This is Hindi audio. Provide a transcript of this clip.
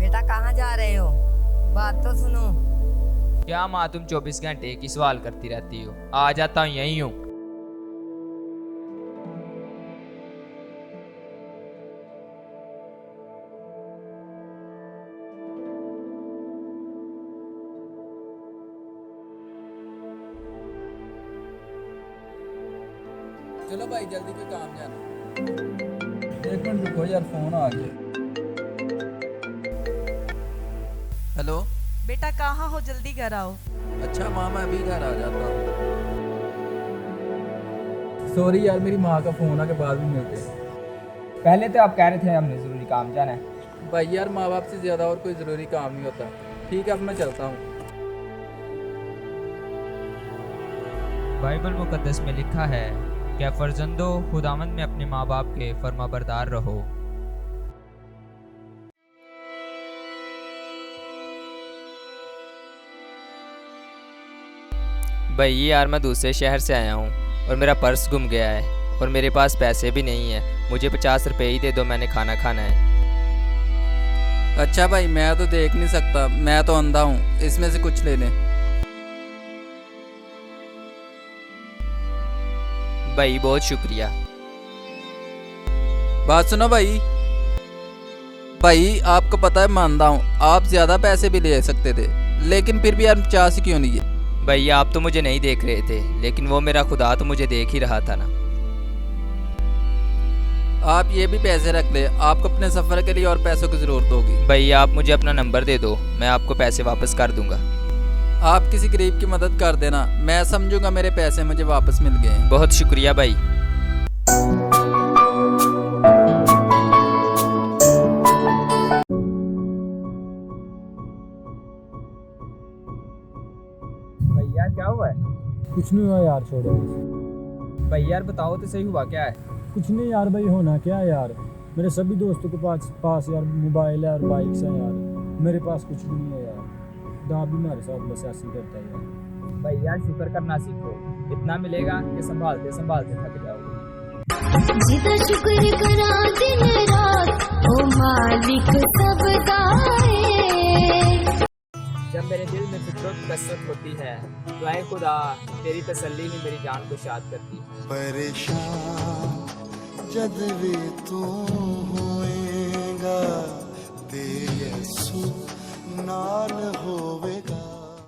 बेटा कहाँ जा रहे हो? बात तो सुनो। क्या माँ, तुम 24 घंटे एक ही सवाल करती रहती हो। आ जाता हूँ, यहीं हूँ। चलो भाई जल्दी के काम जाना। एक मिनट रुको यार, फोन आ गया। हेलो। बेटा कहाँ हो, जल्दी घर आओ। अच्छा माँ, मैं अभी घर आ जाता हूँ। सॉरी यार, मेरी माँ का फोन आके बाद में मिलते हैं। पहले तो आप कह रहे थे हमने ज़रूरी काम जाना है। भाई यार, माँ बाप से ज़्यादा और कोई ज़रूरी काम नहीं होता। ठीक है, अब मैं चलता हूँ। बाइबल मुकद्दस में लिखा है, क्या फर्जंदो खुदावंद में अपने माँ बाप के फर्माबरदार रहो। भाई यार, मैं दूसरे शहर से आया हूँ और मेरा पर्स गुम गया है और मेरे पास पैसे भी नहीं है। मुझे 50 रुपये ही दे दो, मैंने खाना खाना है। अच्छा भाई, मैं तो देख नहीं सकता, मैं तो अंधा हूँ, इसमें से कुछ ले लें। भाई बहुत शुक्रिया। बात सुनो भाई। भाई आपको पता है मैं अंधा हूँ, आप ज़्यादा पैसे भी ले सकते थे, लेकिन फिर भी यार 50 क्यों नहीं है? भैया आप तो मुझे नहीं देख रहे थे, लेकिन वो मेरा खुदा तो मुझे देख ही रहा था ना। आप ये भी पैसे रख ले, आपको अपने सफ़र के लिए और पैसों की ज़रूरत होगी। भैया आप मुझे अपना नंबर दे दो, मैं आपको पैसे वापस कर दूंगा। आप किसी गरीब की मदद कर देना, मैं समझूंगा मेरे पैसे मुझे वापस मिल गए हैं। बहुत शुक्रिया भाई। भैया क्या हुआ है? कुछ नहीं हुआ यार, छोड़ो। भैया यार बताओ तो सही, हुआ क्या है? कुछ नहीं यार भाई, होना क्या है यार। मेरे सभी दोस्तों के पास यार मोबाइल है और बाइक्स हैं यार, मेरे पास कुछ भी नहीं है यार। खुदा भी हमारे साथ बस ऐसे ही करता है यार। भैया शुक्र करना सीखो, इतना मिलेगा कि संभालते संभालते थक जाओगे। जिदा शुक्र करा दिन रात, ओ मालिक सबका है। जब मेरे दिल में फिक्रों कसरत होती है तो ऐ खुदा तेरी तसल्ली ही मेरी जान को शाद करती है। परेशान जद भी तू होएगा, ते यसु नाल होवेगा।